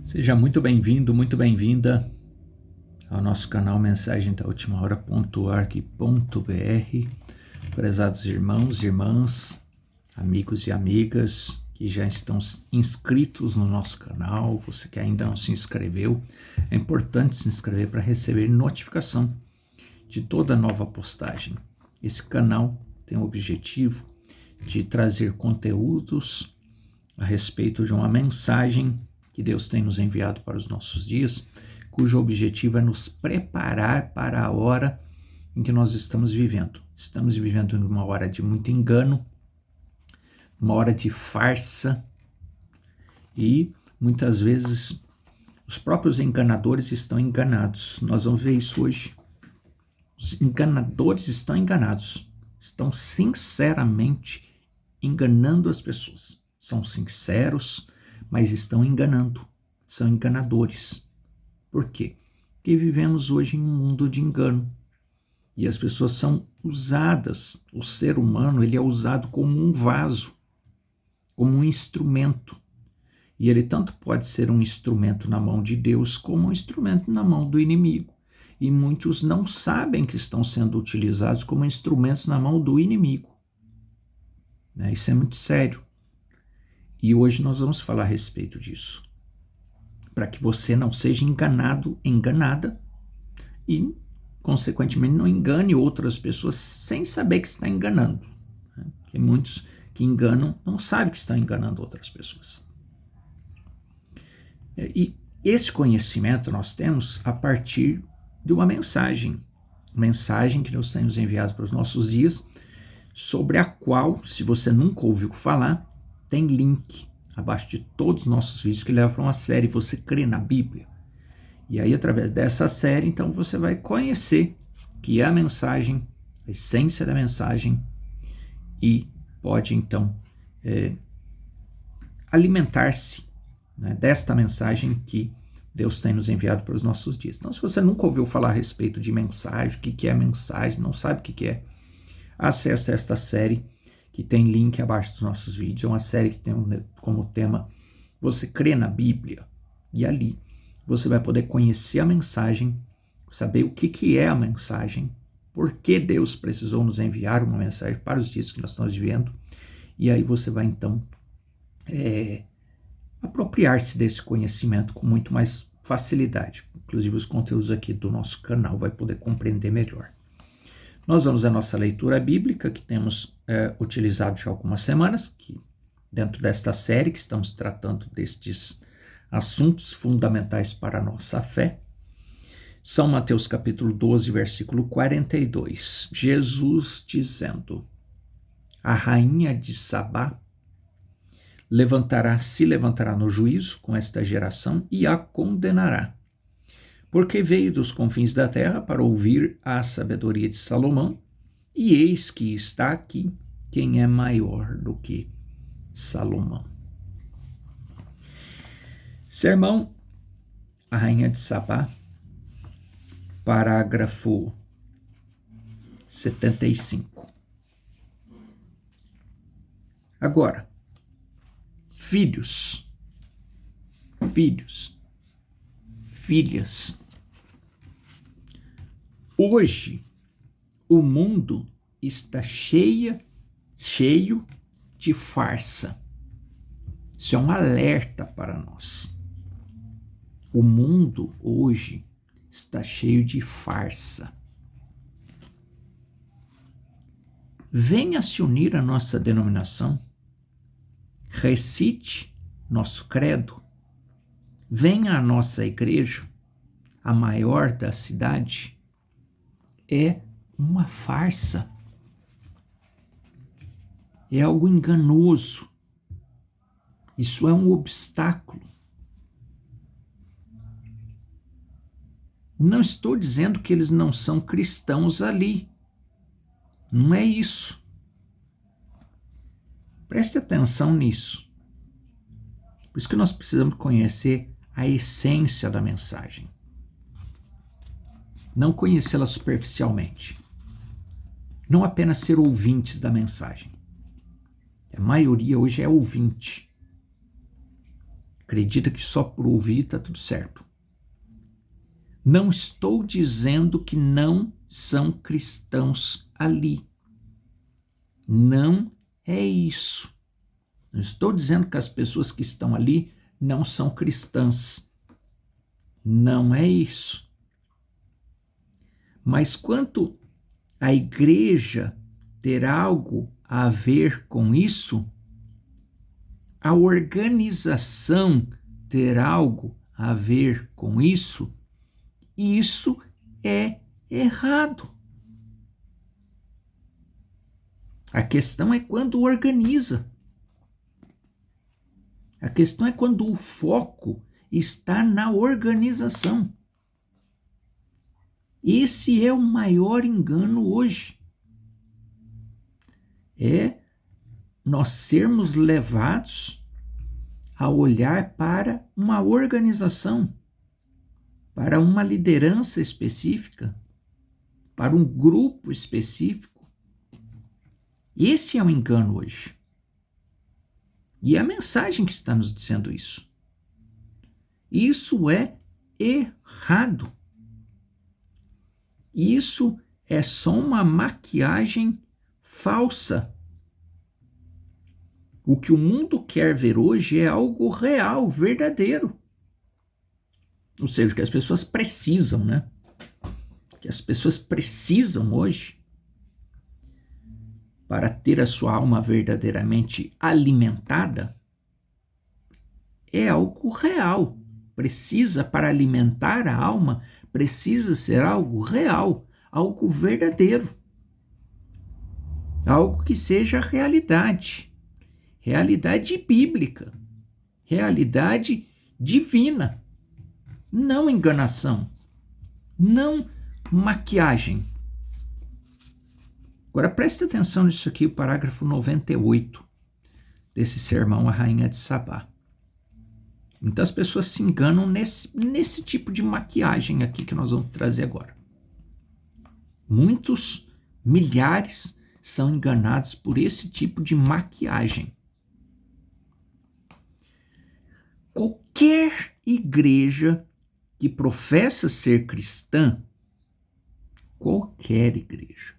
Seja muito bem-vindo, muito bem-vinda ao nosso canal Mensagem da Última Hora.org.br. Prezados irmãos, irmãs, amigos e amigas que já estão inscritos no nosso canal, você que ainda não se inscreveu, é importante se inscrever para receber notificação de toda nova postagem. Esse canal tem o objetivo de trazer conteúdos a respeito de uma mensagem que Deus tem nos enviado para os nossos dias, cujo objetivo é nos preparar para a hora em que nós estamos vivendo. Estamos vivendo numa hora de muito engano, uma hora de farsa, e muitas vezes os próprios enganadores estão enganados. Nós vamos ver isso hoje. Os enganadores estão enganados, estão sinceramente enganando as pessoas. São sinceros, mas estão enganando, são enganadores. Por quê? Porque vivemos hoje em um mundo de engano e as pessoas são usadas, o ser humano ele é usado como um vaso, como um instrumento, e ele tanto pode ser um instrumento na mão de Deus como um instrumento na mão do inimigo, e muitos não sabem que estão sendo utilizados como instrumentos na mão do inimigo, né? Isso é muito sério. E hoje nós vamos falar a respeito disso, para que você não seja enganado, enganada, e, consequentemente, não engane outras pessoas sem saber que está enganando. Porque muitos que enganam não sabem que estão enganando outras pessoas. E esse conhecimento nós temos a partir de uma mensagem que Deus tem nos enviado para os nossos dias, sobre a qual, se você nunca ouviu falar, tem link abaixo de todos os nossos vídeos que levam para uma série Você Crê na Bíblia. E aí, através dessa série, então, você vai conhecer que é a mensagem, a essência da mensagem, e pode, então, alimentar-se, né, desta mensagem que Deus tem nos enviado para os nossos dias. Então, se você nunca ouviu falar a respeito de mensagem, o que é mensagem, não sabe o que é, acesse esta série, que tem link abaixo dos nossos vídeos. É uma série que tem como tema Você Crê na Bíblia. E ali você vai poder conhecer a mensagem, saber o que é a mensagem, por que Deus precisou nos enviar uma mensagem para os dias que nós estamos vivendo. E aí você vai então apropriar-se desse conhecimento com muito mais facilidade. Inclusive os conteúdos aqui do nosso canal vai poder compreender melhor. Nós vamos à nossa leitura bíblica, que temos utilizado já há algumas semanas, que dentro desta série que estamos tratando destes assuntos fundamentais para a nossa fé. São Mateus capítulo 12, versículo 42. Jesus dizendo: a rainha de Sabá se levantará no juízo com esta geração e a condenará. Porque veio dos confins da terra para ouvir a sabedoria de Salomão, e eis que está aqui quem é maior do que Salomão. Sermão, a Rainha de Sabá, parágrafo 75. Agora, filhos, filhas, hoje o mundo está cheio de farsa. Isso é um alerta para nós. O mundo hoje está cheio de farsa. Venha se unir à nossa denominação, recite nosso credo, venha à nossa igreja, a maior da cidade. É uma farsa. É algo enganoso. Isso é um obstáculo. Não estou dizendo que eles não são cristãos ali. Não é isso. Preste atenção nisso. Por isso que nós precisamos conhecer a essência da mensagem. Não conhecê-la superficialmente. Não apenas ser ouvintes da mensagem. A maioria hoje é ouvinte. acredita que só por ouvir está tudo certo. Não estou dizendo que não são cristãos ali. Não é isso. Não estou dizendo que as pessoas que estão ali não são cristãs. Não é isso. Mas quanto a igreja ter algo a ver com isso, a organização ter algo a ver com isso, isso é errado. A questão é quando organiza. A questão é quando o foco está na organização. Esse é o maior engano hoje. É nós sermos levados a olhar para uma organização, para uma liderança específica, para um grupo específico. Esse é o engano hoje. E é a mensagem que está nos dizendo isso. Isso é errado. Isso é só uma maquiagem falsa. O que o mundo quer ver hoje é algo real, verdadeiro. Ou seja, que as pessoas precisam, né? Que as pessoas precisam hoje para ter a sua alma verdadeiramente alimentada é algo real. Precisa, para alimentar a alma, precisa ser algo real, algo verdadeiro. Algo que seja realidade. Realidade bíblica. Realidade divina. Não enganação. Não maquiagem. Agora preste atenção nisso aqui, o parágrafo 98 desse sermão A Rainha de Sabá. Então as pessoas se enganam nesse tipo de maquiagem aqui que nós vamos trazer agora. Muitos, milhares, são enganados por esse tipo de maquiagem. Qualquer igreja que professa ser cristã, qualquer igreja,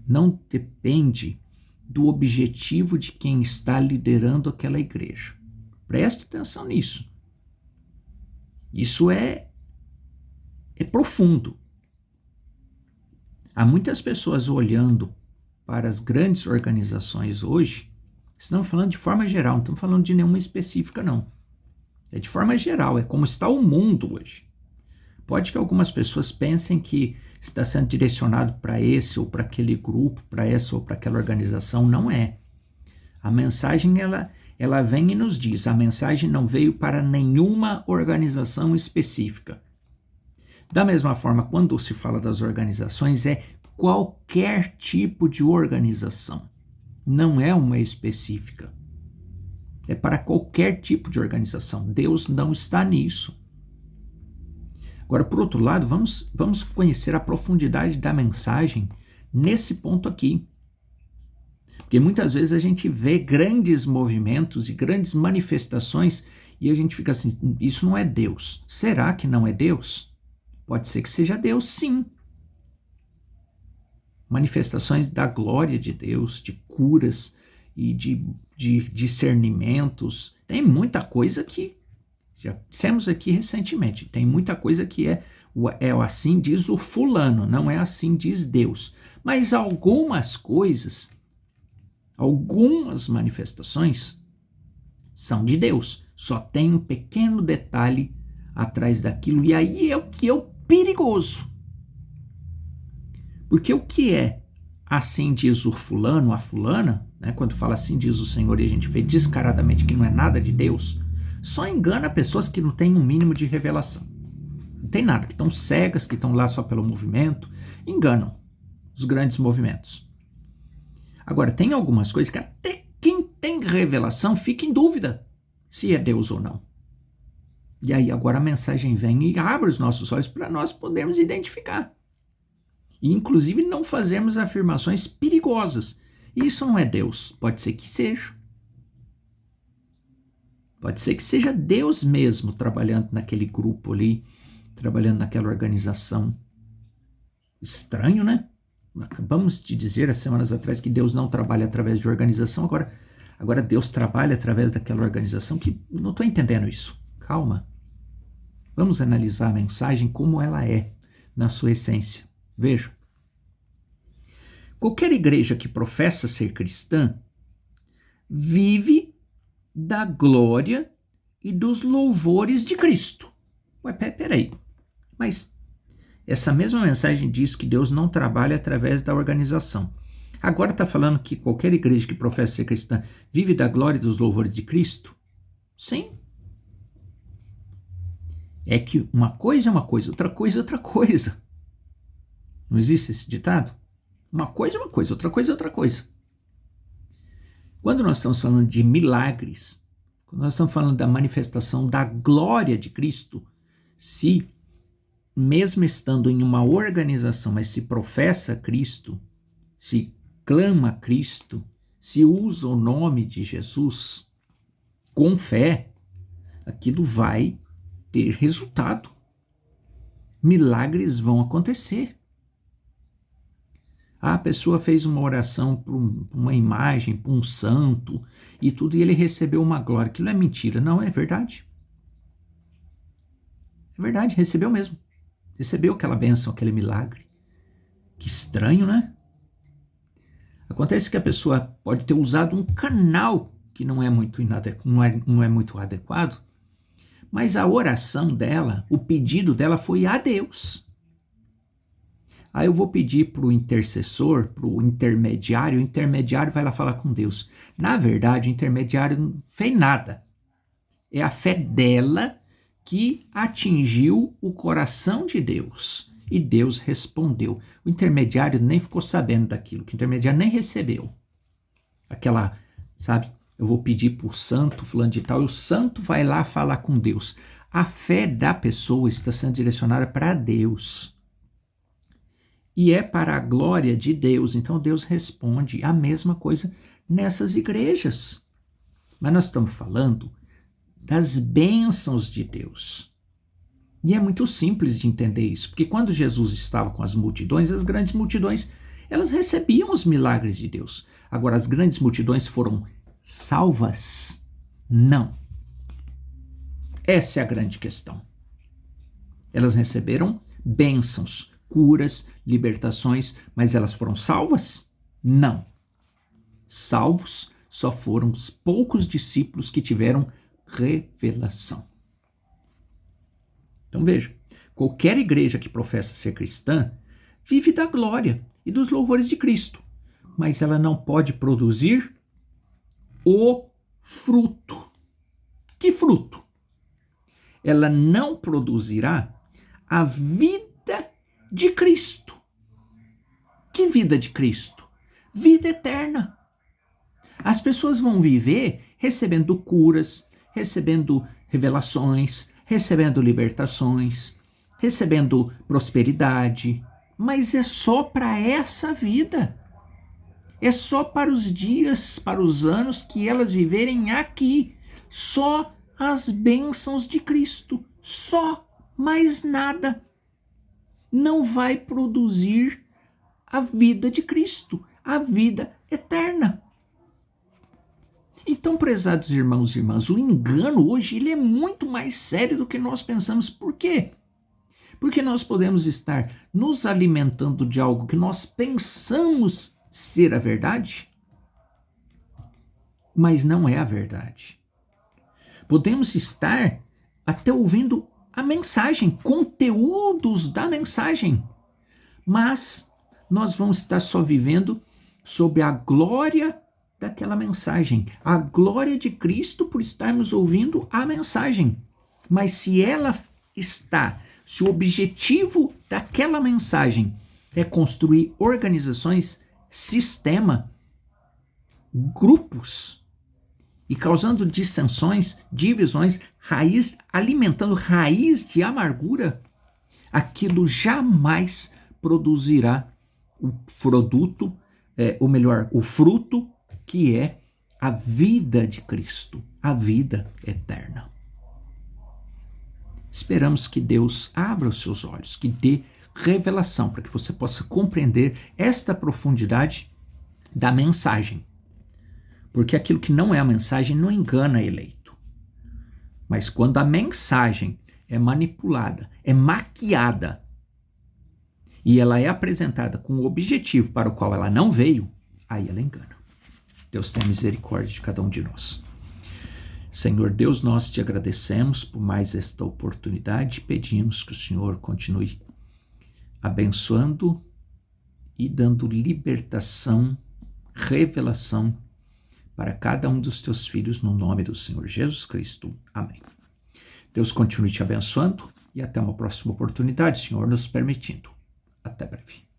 não depende do objetivo de quem está liderando aquela igreja. Preste atenção nisso. Isso é profundo. Há muitas pessoas olhando para as grandes organizações hoje, estamos falando de forma geral, não estamos falando de nenhuma específica, não. É de forma geral, é como está o mundo hoje. Pode que algumas pessoas pensem que está sendo direcionado para esse ou para aquele grupo, para essa ou para aquela organização. Não é. A mensagem, ela vem e nos diz, a mensagem não veio para nenhuma organização específica. Da mesma forma, quando se fala das organizações, é qualquer tipo de organização. Não é uma específica. É para qualquer tipo de organização. Deus não está nisso. Agora, por outro lado, vamos conhecer a profundidade da mensagem nesse ponto aqui. Porque muitas vezes a gente vê grandes movimentos e grandes manifestações e a gente fica assim, isso não é Deus. Será que não é Deus? Pode ser que seja Deus, sim. Manifestações da glória de Deus, de curas e de discernimentos. Tem muita coisa que já dissemos aqui recentemente, tem muita coisa que é assim diz o fulano, não é assim diz Deus. Mas algumas coisas, algumas manifestações são de Deus. Só tem um pequeno detalhe atrás daquilo, e aí é o que é o perigoso. Porque o que é assim diz o fulano, a fulana, né, quando fala assim diz o Senhor e a gente vê descaradamente que não é nada de Deus, só engana pessoas que não têm um mínimo de revelação. Não tem nada, que estão cegas, que estão lá só pelo movimento, enganam os grandes movimentos. Agora, tem algumas coisas que até quem tem revelação fica em dúvida se é Deus ou não. E aí agora a mensagem vem e abre os nossos olhos para nós podermos identificar. E inclusive não fazermos afirmações perigosas. Isso não é Deus, pode ser que seja. Pode ser que seja Deus mesmo trabalhando naquele grupo ali, trabalhando naquela organização. Estranho, né? Acabamos de dizer há semanas atrás que Deus não trabalha através de organização, agora Deus trabalha através daquela organização, que não estou entendendo isso. Calma. Vamos analisar a mensagem como ela é, na sua essência. Veja. Qualquer igreja que professa ser cristã vive da glória e dos louvores de Cristo. Ué, peraí. Mas essa mesma mensagem diz que Deus não trabalha através da organização. Agora está falando que qualquer igreja que professa ser cristã vive da glória e dos louvores de Cristo? Sim. É que uma coisa é uma coisa, outra coisa é outra coisa. Não existe esse ditado? Uma coisa é uma coisa, outra coisa é outra coisa. Quando nós estamos falando de milagres, quando nós estamos falando da manifestação da glória de Cristo, se mesmo estando em uma organização, mas se professa Cristo, se clama Cristo, se usa o nome de Jesus com fé, aquilo vai ter resultado. Milagres vão acontecer. A pessoa fez uma oração para uma imagem, para um santo e tudo, e ele recebeu uma glória. Aquilo é mentira. Não, é verdade. É verdade, recebeu mesmo. Recebeu aquela bênção, aquele milagre. Que estranho, né? Acontece que a pessoa pode ter usado um canal que não é muito adequado, mas a oração dela, o pedido dela foi a Deus. Aí eu vou pedir para o intercessor, para o intermediário vai lá falar com Deus. Na verdade, o intermediário não fez nada. É a fé dela que atingiu o coração de Deus. E Deus respondeu. O intermediário nem ficou sabendo daquilo, que o intermediário nem recebeu. Aquela, sabe, eu vou pedir para o santo, fulano de tal, e o santo vai lá falar com Deus. A fé da pessoa está sendo direcionada para Deus. E é para a glória de Deus. Então Deus responde a mesma coisa nessas igrejas. Mas nós estamos falando das bênçãos de Deus. E é muito simples de entender isso, porque quando Jesus estava com as multidões, as grandes multidões, elas recebiam os milagres de Deus. Agora, as grandes multidões foram salvas? Não. Essa é a grande questão. Elas receberam bênçãos, curas, libertações, mas elas foram salvas? Não. Salvos só foram os poucos discípulos que tiveram revelação. Então veja, qualquer igreja que professa ser cristã vive da glória e dos louvores de Cristo, mas ela não pode produzir o fruto. Que fruto? Ela não produzirá a vida de Cristo. Que vida de Cristo? Vida eterna. As pessoas vão viver recebendo curas, recebendo revelações, recebendo libertações, recebendo prosperidade, mas é só para essa vida. É só para os dias, para os anos que elas viverem aqui. Só as bênçãos de Cristo. Só, mais nada. Não vai produzir a vida de Cristo, a vida eterna. Então, prezados irmãos e irmãs, o engano hoje ele é muito mais sério do que nós pensamos. Por quê? Porque nós podemos estar nos alimentando de algo que nós pensamos ser a verdade, mas não é a verdade. Podemos estar até ouvindo a mensagem, conteúdos da mensagem, mas nós vamos estar só vivendo sob a glória daquela mensagem, a glória de Cristo por estarmos ouvindo a mensagem. Mas se o objetivo daquela mensagem é construir organizações, sistema, grupos, e causando dissensões, divisões, alimentando raiz de amargura, aquilo jamais produzirá o produto, o fruto, que é a vida de Cristo, a vida eterna. Esperamos que Deus abra os seus olhos, que dê revelação para que você possa compreender esta profundidade da mensagem. Porque aquilo que não é a mensagem não engana eleito. Mas quando a mensagem é manipulada, é maquiada, e ela é apresentada com o objetivo para o qual ela não veio, aí ela engana. Deus tenha misericórdia de cada um de nós. Senhor Deus, nós te agradecemos por mais esta oportunidade e pedimos que o Senhor continue abençoando e dando libertação, revelação para cada um dos teus filhos no nome do Senhor Jesus Cristo. Amém. Deus continue te abençoando e até uma próxima oportunidade, Senhor, nos permitindo. Até breve.